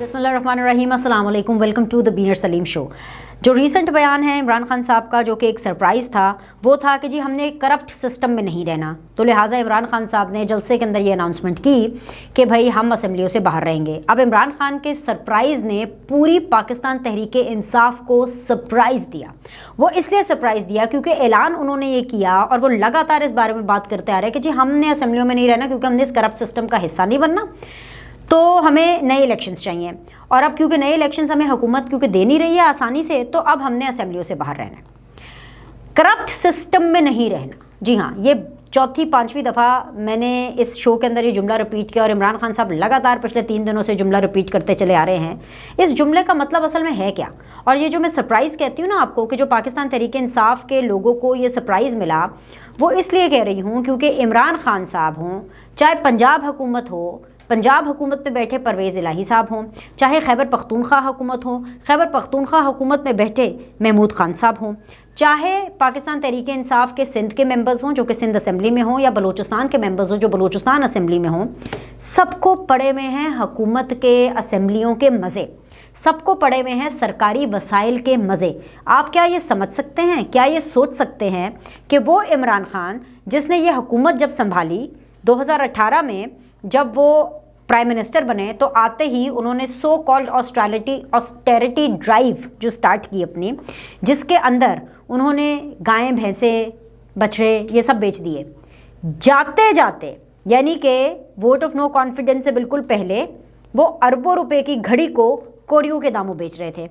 बिस्मिल्लाहिर्रहमानिर्रहीम, अस्सलाम वालेकुम, वेलकम टू द बीनर सलीम शो। जो रीसेंट बयान है इमरान खान साहब का, जो कि एक सरप्राइज़ था, वो था कि जी हमने करप्ट सिस्टम में नहीं रहना। तो लिहाजा इमरान खान साहब ने जलसे के अंदर ये अनाउंसमेंट की कि भाई हम असम्बलियों से बाहर रहेंगे। अब इमरान खान के सरप्राइज़ ने पूरी पाकिस्तान तहरीक इंसाफ को सरप्राइज़ दिया। वो इसलिए सरप्राइज़ दिया क्योंकि ऐलान उन्होंने ये किया और वो लगातार इस बारे में बात करते आ रहे हैं कि जी हमने असम्बलियों में नहीं रहना क्योंकि हमने इस करप्ट सिस्टम का हिस्सा नहीं बनना, तो हमें नए इलेक्शंस चाहिए। और अब क्योंकि नए इलेक्शंस हमें हुकूमत क्योंकि दे नहीं रही है आसानी से, तो अब हमने असेंबलियों से बाहर रहना है, करप्ट सिस्टम में नहीं रहना। जी हाँ, ये चौथी पांचवी दफ़ा मैंने इस शो के अंदर ये जुमला रिपीट किया और इमरान खान साहब लगातार पिछले 3 दिनों से जुमला रिपीट करते चले आ रहे हैं। इस जुमले का मतलब असल में है क्या? और ये जो मैं सरप्राइज़ कहती हूँ ना आपको कि जो पाकिस्तान तहरीक इंसाफ के लोगों को ये सरप्राइज़ मिला, वो इसलिए कह रही हूँ क्योंकि इमरान खान साहब हों, चाहे पंजाब हुकूमत हो, पंजाब हुकूमत में बैठे परवेज़ इलाही साहब हों, चाहे खैबर पख्तूनख्वा हुकूमत हो, खैबर पख्तूनख्वा हुकूमत में बैठे महमूद खान साहब हों, चाहे पाकिस्तान तहरीक इंसाफ के सिंध के मेंबर्स हों जो कि सिंध असेंबली में हों, या बलूचिस्तान के मेंबर्स हों जो बलूचिस्तान असेंबली में हों, सबको पड़े हुए हैं हुकूमत के असेंबलियों के मज़े, सबको पड़े हुए हैं सरकारी वसाइल के मज़े। आप क्या ये समझ सकते हैं, क्या ये सोच सकते हैं कि वो इमरान खान जिसने ये हुकूमत जब संभाली 2018 में, जब वो प्राइम मिनिस्टर बने, तो आते ही उन्होंने सो कॉल्ड ऑस्टेरिटी ड्राइव जो स्टार्ट की अपनी, जिसके अंदर उन्होंने गायें, भैंसें, बछड़े ये सब बेच दिए। जाते जाते यानी कि वोट ऑफ नो कॉन्फिडेंस से बिल्कुल पहले वो अरबों रुपए की घड़ी को कोड़ियों के दामों बेच रहे थे।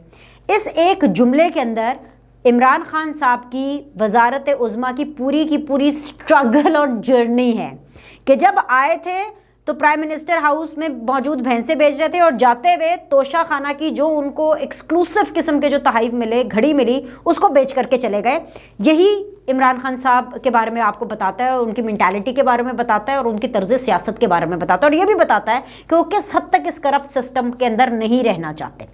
इस एक जुमले के अंदर इमरान खान साहब की वजारत उज़्मा की पूरी स्ट्रगल और जर्नी है कि जब आए थे तो प्राइम मिनिस्टर हाउस में मौजूद भैंसे बेच रहे थे और जाते हुए तोशा खाना की जो उनको एक्सक्लूसिव किस्म के जो तहाइफ मिले, घड़ी मिली, उसको बेच करके चले गए। यही इमरान खान साहब के बारे में आपको बताता है, उनकी मेंटालिटी के बारे में बताता है और उनकी तर्ज सियासत के बारे में बताता है, और ये भी बताता है कि वो किस हद तक इस करप्ट सिस्टम के अंदर नहीं रहना चाहते।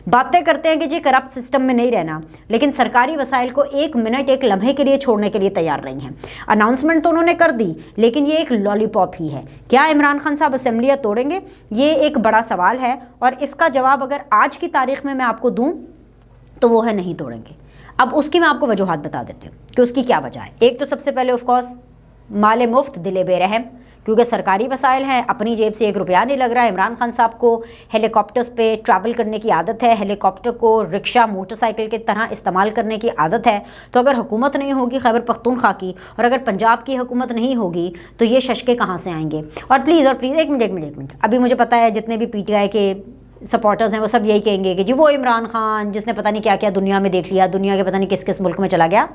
बातें करते हैं कि जी करप्ट सिस्टम में नहीं रहना, लेकिन सरकारी वसाइल को 1 मिनट, 1 लम्हे के लिए छोड़ने के लिए तैयार नहीं हैं। अनाउंसमेंट तो उन्होंने कर दी, लेकिन ये एक लॉलीपॉप ही है। क्या इमरान खान साहब असेंबलियाँ तोड़ेंगे? ये एक बड़ा सवाल है, और इसका जवाब अगर आज की तारीख में मैं आपको दूँ तो वो है नहीं तोड़ेंगे। अब उसकी मैं आपको वजूहात बता देती हूँ कि उसकी क्या वजह है। एक तो सबसे पहले ऑफकोर्स माले मुफ्त दिले बेरहम, क्योंकि सरकारी वसाइल हैं, अपनी जेब से 1 रुपया नहीं लग रहा है। इमरान खान साहब को हेलीकॉप्टर्स पे ट्रैवल करने की आदत है, हेलीकॉप्टर को रिक्शा, मोटरसाइकिल की तरह इस्तेमाल करने की आदत है। तो अगर हुकूमत नहीं होगी खैबर पख्तूनख्वा की, और अगर पंजाब की हुकूमत नहीं होगी, तो ये शशके कहाँ से आएंगे? और प्लीज़ एक मिनट, अभी मुझे पता है जितने भी PTI के सपोर्टर्स हैं वो सब यही कहेंगे कि जी वो इमरान खान जिसने पता नहीं क्या क्या दुनिया में देख लिया, दुनिया के पता नहीं किस किस मुल्क में चला गया,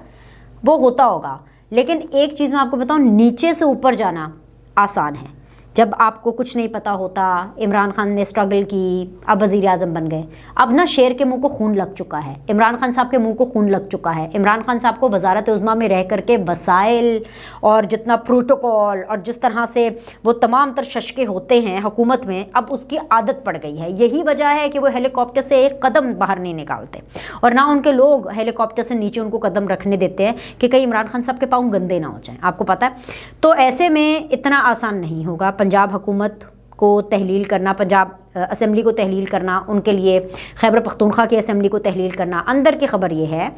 वो होता होगा। लेकिन एक चीज़ मैं आपको बताऊं, नीचे से ऊपर जाना आसान है। जब आपको कुछ नहीं पता होता, इमरान खान ने स्ट्रगल की, अब वज़ीर आज़म बन गए, अब ना शेर के मुंह को खून लग चुका है, इमरान खान साहब के मुंह को खून लग चुका है। इमरान खान साहब को वज़ारत उज़्मा में रह करके वसाइल और जितना प्रोटोकॉल और जिस तरह से वो तमाम तर शशके होते हैं हुकूमत में, अब उसकी आदत पड़ गई है। यही वजह है कि वो हेलीकॉप्टर से एक कदम बाहर नहीं निकालते, और ना उनके लोग हेलीकॉप्टर से नीचे उनको कदम रखने देते हैं कि कहीं इमरान खान साहब के पाँव गंदे ना हो जाएँ, आपको पता है। तो ऐसे में इतना आसान नहीं होगा पंजाब हुकूमत को तहलील करना, पंजाब असेंबली को तहलील करना, उनके लिए खैबर पख्तूनख्वा की असेंबली को तहलील करना। अंदर की खबर ये है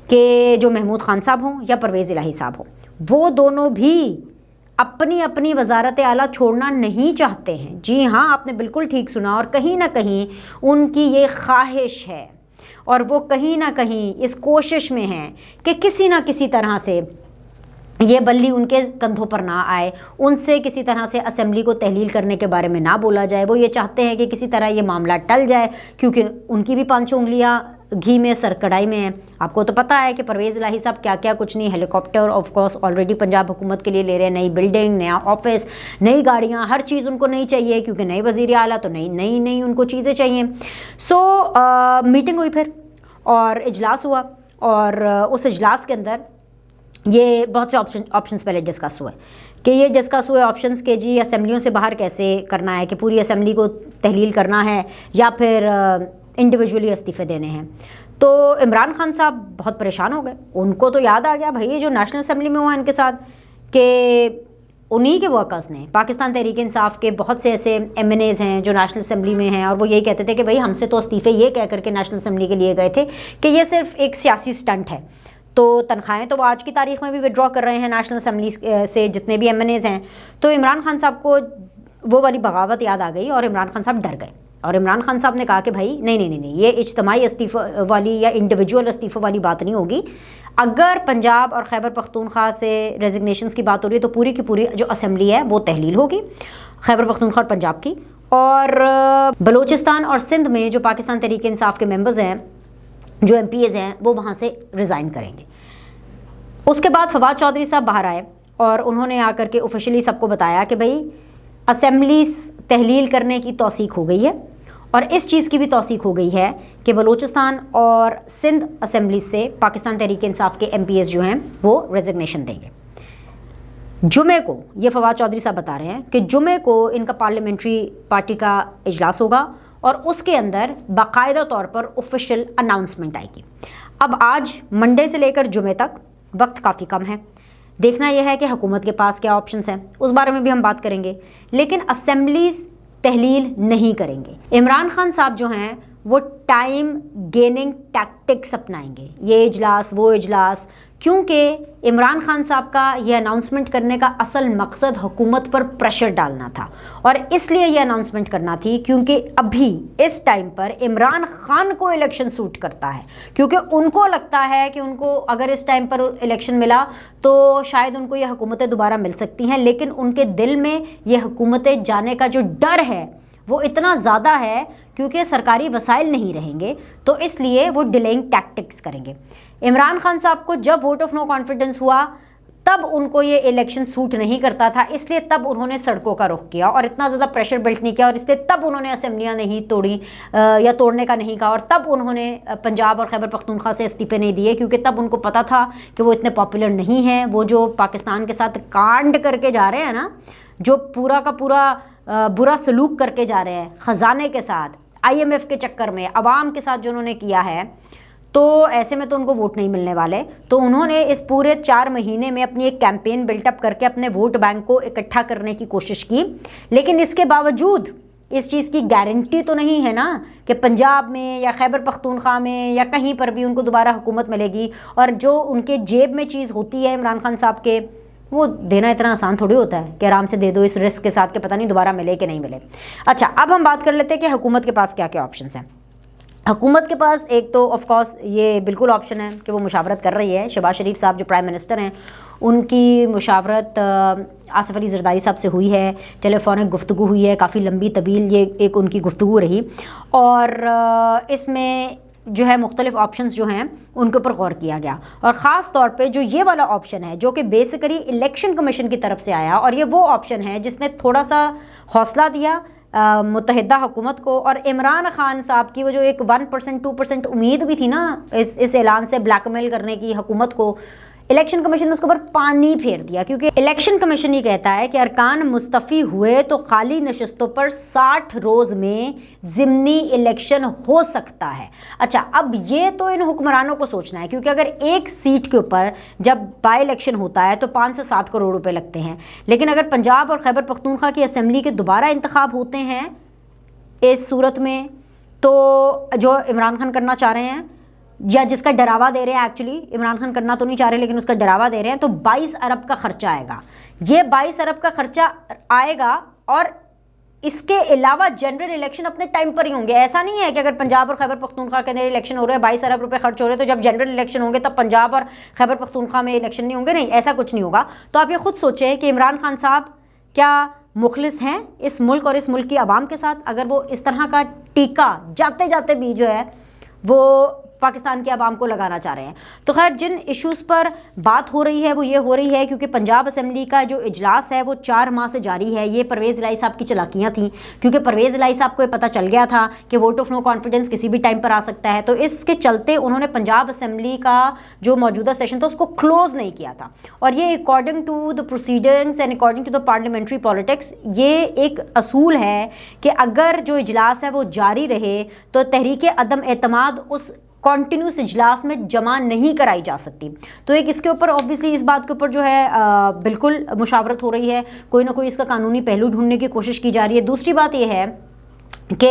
कि जो महमूद खान साहब हों या परवेज़ इलाही साहब हों, वो दोनों भी अपनी अपनी वजारत आला छोड़ना नहीं चाहते हैं। जी हाँ, आपने बिल्कुल ठीक सुना, और कहीं ना कहीं उनकी ये ख्वाहिश है और वो कहीं ना कहीं इस कोशिश में हैं कि किसी ना किसी तरह से ये बल्ली उनके कंधों पर ना आए, उनसे किसी तरह से असेंबली को तहलील करने के बारे में ना बोला जाए। वो ये चाहते हैं कि किसी तरह ये मामला टल जाए, क्योंकि उनकी भी 5 उंगलियां घी में, सर कढ़ाई में है। आपको तो पता है कि परवेज़ इलाही साहब क्या क्या कुछ नहीं, helicopter of course already Punjab हुकूमत के लिए ले रहे हैं, नई बिल्डिंग, नया ऑफिस, नई गाड़ियाँ, हर चीज़ उनको नहीं चाहिए, क्योंकि नए वज़ीर आला तो नई उनको चीज़ें चाहिए। सो मीटिंग हुई फिर और इजलास हुआ, और उस इजलास के अंदर ये बहुत से ऑप्शंस पहले डिस्कस हुए कि ये डिस्कस हुए ऑप्शंस के जी असेंबलियों से बाहर कैसे करना है, कि पूरी असेंबली को तहलील करना है या फिर इंडिविजुअली इस्तीफ़े देने हैं। तो इमरान खान साहब बहुत परेशान हो गए। उनको तो याद आ गया भाई ये जो नेशनल असेंबली में हुआ इनके साथ कि انہی کے ورکرز نے، پاکستان تحریک انصاف کے بہت سے ایسے ایم این ایز ہیں جو نیشنل اسمبلی میں ہیں، اور وہ یہی کہتے تھے کہ بھائی ہم سے تو استعفے یہ کہہ کر کے نیشنل اسمبلی کے لیے گئے تھے کہ یہ صرف ایک سیاسی سٹنٹ ہے. تو تنخواہیں تو وہ آج کی تاریخ میں بھی وڈرا کر رہے ہیں نیشنل اسمبلی سے جتنے بھی ایم این ایز ہیں. تو عمران خان صاحب کو وہ والی بغاوت یاد آ گئی اور عمران خان صاحب ڈر گئے، اور عمران خان صاحب نے کہا کہ بھائی نہیں، یہ اجتماعی استعفے والی یا انڈیویجول استعفے والی بات نہیں ہوگی. اگر پنجاب اور خیبر پختونخوا سے ریزگنیشنز کی بات ہو رہی ہے تو پوری کی پوری جو اسمبلی ہے وہ تحلیل ہوگی، خیبر پختونخوا اور پنجاب کی، اور بلوچستان اور سندھ میں جو پاکستان تحریک انصاف کے ممبرز ہیں، جو ایم پی ایز ہیں، وہ وہاں سے ریزائن کریں گے. اس کے بعد فواد چودھری صاحب باہر آئے اور انہوں نے آ کر کے آفیشلی سب کو بتایا کہ بھائی اسمبلیز تحلیل کرنے کی توثیق ہو گئی ہے، اور اس چیز کی بھی توثیق ہو گئی ہے کہ بلوچستان اور سندھ اسمبلی سے پاکستان تحریک انصاف کے ایم پی ایز جو ہیں وہ ریزگنیشن دیں گے. جمعے کو یہ فواد چودھری صاحب بتا رہے ہیں کہ جمعے کو ان کا پارلیمنٹری پارٹی کا اجلاس ہوگا اور اس کے اندر باقاعدہ طور پر آفیشیل اناؤنسمنٹ آئے گی. اب آج منڈے سے لے کر جمعے تک وقت کافی کم ہے، دیکھنا یہ ہے کہ حکومت کے پاس کیا آپشنز ہیں، اس بارے میں بھی ہم بات کریں گے. لیکن اسمبلیز تحلیل نہیں کریں گے. عمران خان صاحب جو ہیں وہ ٹائم گیننگ ٹیکٹکس اپنائیں گے، یہ اجلاس وہ اجلاس، کیونکہ عمران خان صاحب کا یہ اناؤنسمنٹ کرنے کا اصل مقصد حکومت پر پریشر ڈالنا تھا، اور اس لیے یہ اناؤنسمنٹ کرنا تھی کیونکہ ابھی اس ٹائم پر عمران خان کو الیکشن سوٹ کرتا ہے، کیونکہ ان کو لگتا ہے کہ ان کو اگر اس ٹائم پر الیکشن ملا تو شاید ان کو یہ حکومتیں دوبارہ مل سکتی ہیں، لیکن ان کے دل میں یہ حکومتیں جانے کا جو ڈر ہے وہ اتنا زیادہ ہے کیونکہ سرکاری وسائل نہیں رہیں گے، تو اس لیے وہ ڈیلینگ ٹیکٹکس کریں گے. عمران خان صاحب کو جب ووٹ آف نو کانفیڈنس ہوا تب ان کو یہ الیکشن سوٹ نہیں کرتا تھا، اس لیے تب انہوں نے سڑکوں کا رخ کیا اور اتنا زیادہ پریشر بلٹ نہیں کیا، اور اس لیے تب انہوں نے اسمبلیاں نہیں توڑی یا توڑنے کا نہیں کہا، اور تب انہوں نے پنجاب اور خیبر پختونخوا سے استعفے نہیں دیے، کیونکہ تب ان کو پتہ تھا کہ وہ اتنے پاپولر نہیں ہیں. وہ جو پاکستان کے ساتھ کانڈ کر کے جا رہے ہیں نا، جو پورا کا پورا برا سلوک کر کے جا رہے ہیں خزانے کے ساتھ، آئی ایم ایف کے چکر میں عوام کے ساتھ جو انہوں نے کیا ہے، تو ایسے میں تو ان کو ووٹ نہیں ملنے والے. تو انہوں نے اس پورے 4 مہینے میں اپنی ایک کیمپین بلٹ اپ کر کے اپنے ووٹ بینک کو اکٹھا کرنے کی کوشش کی، لیکن اس کے باوجود اس چیز کی گارنٹی تو نہیں ہے نا کہ پنجاب میں یا خیبر پختونخوا میں یا کہیں پر بھی ان کو دوبارہ حکومت ملے گی. اور جو ان کے جیب میں چیز ہوتی ہے عمران خان صاحب کے، وہ دینا اتنا آسان تھوڑی ہوتا ہے کہ آرام سے دے دو اس رسک کے ساتھ کہ پتہ نہیں دوبارہ ملے کہ نہیں ملے. اچھا، اب ہم بات کر لیتے ہیں کہ حکومت کے پاس کیا کیا آپشنس ہیں. حکومت کے پاس ایک تو آف کورس یہ بالکل آپشن ہے کہ وہ مشاورت کر رہی ہے. شہباز شریف صاحب جو پرائم منسٹر ہیں ان کی مشاورت آصف علی زرداری صاحب سے ہوئی ہے، ٹیلی فونک گفتگو ہوئی ہے، کافی لمبی طویل یہ ایک ان کی گفتگو رہی، اور اس میں جو ہے مختلف آپشنز جو ہیں ان کے اوپر غور کیا گیا، اور خاص طور پہ جو یہ والا آپشن ہے جو کہ بیسیکلی الیکشن کمیشن کی طرف سے آیا، اور یہ وہ آپشن ہے جس نے تھوڑا سا حوصلہ دیا متحدہ حکومت کو. اور عمران خان صاحب کی وہ جو ایک 1% 2% امید بھی تھی نا اس اعلان سے بلیک میل کرنے کی حکومت کو، الیکشن کمیشن نے اس کے اوپر پانی پھیر دیا، کیونکہ الیکشن کمیشن یہ کہتا ہے کہ ارکان مستعفی ہوئے تو خالی نشستوں پر 60 روز میں ضمنی الیکشن ہو سکتا ہے. اچھا، اب یہ تو ان حکمرانوں کو سوچنا ہے، کیونکہ اگر ایک سیٹ کے اوپر جب بائی الیکشن ہوتا ہے تو 5 سے 7 کروڑ روپے لگتے ہیں، لیکن اگر پنجاب اور خیبر پختونخوا کی اسمبلی کے دوبارہ انتخاب ہوتے ہیں اس صورت میں، تو جو عمران خان کرنا چاہ رہے ہیں یا جس کا ڈراوا دے رہے ہیں، ایکچولی عمران خان کرنا تو نہیں چاہ رہے لیکن اس کا ڈراوا دے رہے ہیں، تو 22 ارب کا خرچہ آئے گا. یہ 22 ارب کا خرچہ آئے گا، اور اس کے علاوہ جنرل الیکشن اپنے ٹائم پر ہی ہوں گے. ایسا نہیں ہے کہ اگر پنجاب اور خیبر پختونخوا کے اندر الیکشن ہو رہے ہیں 22 ارب روپے خرچ ہو رہے ہیں تو جب جنرل الیکشن ہوں گے تب پنجاب اور خیبر پختونخوا میں الیکشن نہیں ہوں گے. نہیں، ایسا کچھ نہیں ہوگا. تو آپ یہ خود سوچیں کہ عمران خان صاحب کیا مخلص ہیں اس ملک اور اس ملک کی عوام کے ساتھ، اگر وہ اس طرح کا ٹیکہ جاتے جاتے بھی جو ہے وہ پاکستان کے عوام کو لگانا چاہ رہے ہیں. تو خیر، جن ایشوز پر بات ہو رہی ہے وہ یہ ہو رہی ہے کیونکہ پنجاب اسمبلی کا جو اجلاس ہے وہ 4 ماہ سے جاری ہے. یہ پرویز الہی صاحب کی چلاکیاں تھیں، کیونکہ پرویز الہی صاحب کو یہ پتہ چل گیا تھا کہ ووٹ آف نو کانفیڈنس کسی بھی ٹائم پر آ سکتا ہے، تو اس کے چلتے انہوں نے پنجاب اسمبلی کا جو موجودہ سیشن تھا اس کو کلوز نہیں کیا تھا. اور یہ according to the proceedings and according to the parliamentary politics یہ ایک اصول ہے کہ اگر جو اجلاس ہے وہ جاری رہے تو تحریک عدم اعتماد اس कॉन्टीन्यूस इजलास में जमा नहीं कराई जा सकती। तो एक इसके ऊपर ऑब्वियसली इस बात के ऊपर जो है बिल्कुल मुशावरत हो रही है, कोई ना कोई इसका कानूनी पहलू ढूंढने की कोशिश की जा रही है। दूसरी बात यह है कि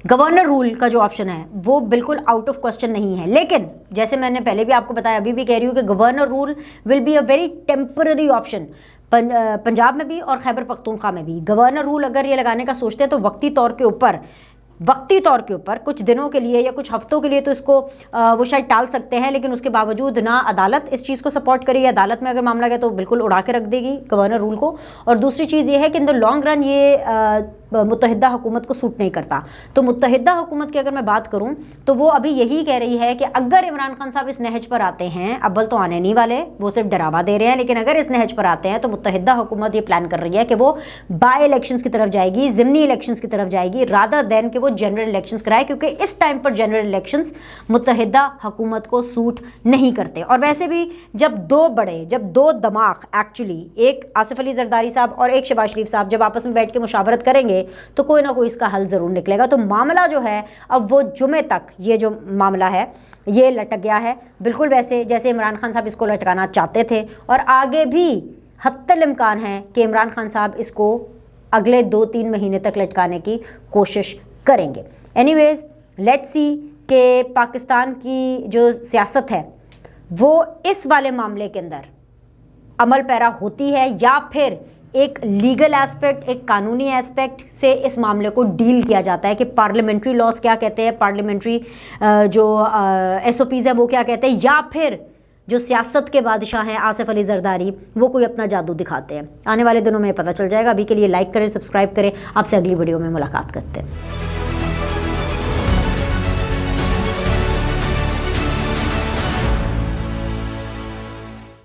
गवर्नर रूल का जो ऑप्शन है वो बिल्कुल आउट ऑफ क्वेश्चन नहीं है, लेकिन जैसे मैंने पहले भी आपको बताया, अभी भी कह रही हूँ कि governor rule will be a very temporary option. Punjab में भी और खैबर पख्तूनख्वा में भी गवर्नर रूल अगर ये लगाने का सोचते हैं तो वक्ती तौर के ऊपर कुछ दिनों के लिए या कुछ हफ्तों के लिए तो इसको वो शायद टाल सकते हैं, लेकिन उसके बावजूद ना अदालत इस चीज़ को सपोर्ट करेगी, अदालत में अगर मामला गया तो बिल्कुल उड़ा के रख देगी गवर्नर रूल को। और दूसरी चीज़ ये है कि इन द लॉन्ग रन ये मुत्तहिदा हुकूमत को सूट नहीं करता। तो मुत्तहिदा हुकूमत की अगर मैं बात करूं तो वो अभी यही कह रही है कि अगर इमरान खान साहब इस नहज पर आते हैं, अव्वल तो आने नहीं वाले, वो सिर्फ डरावा दे रहे हैं, लेकिन अगर इस नहज पर आते हैं तो मुत्तहिदा हुकूमत ये प्लान कर रही है कि वो बाय इलेक्शंस की तरफ जाएगी, ज़िमनी इलेक्शंस की तरफ जाएगी, रादर देन कि वो जनरल इलेक्शंस कराए, क्योंकि इस टाइम पर जनरल इलेक्शंस मुत्तहिदा हुकूमत को सूट नहीं करते। और वैसे भी जब दो दमाग एक्चुअली, एक आसिफ अली जरदारी साहब और एक शहबाज शरीफ साहब जब आपस में बैठ के मुशावरत करेंगे तो कोई ना कोई इसका हल ज़रूर निकलेगा। तो मामला जो है अब वो जुमे तक ये जो मामला है ये लटक गया है, बिल्कुल वैसे जैसे इमरान खान साहब इसको लटकाना चाहते थे, और आगे भी हत्तल इम्कान है कि इमरान खान साहब इसको अगले 2-3 महीने तक लटकाने की कोशिश करेंगे। एनीवेज लेट्स सी कि पाकिस्तान की जो सियासत है वो इस वाले मामले के अंदर अमल पैरा होती है या फिर एक लीगल एस्पेक्ट, एक कानूनी एस्पेक्ट से इस मामले को डील किया जाता है कि पार्लियामेंट्री लॉज क्या कहते हैं, पार्लियामेंट्री जो SOPs है वो क्या कहते हैं, या फिर जो सियासत के बादशाह हैं आसिफ अली जरदारी वो कोई अपना जादू दिखाते हैं। आने वाले दिनों में पता चल जाएगा। अभी के लिए लाइक करें, सब्सक्राइब करें। आपसे अगली वीडियो में मुलाकात करते हैं।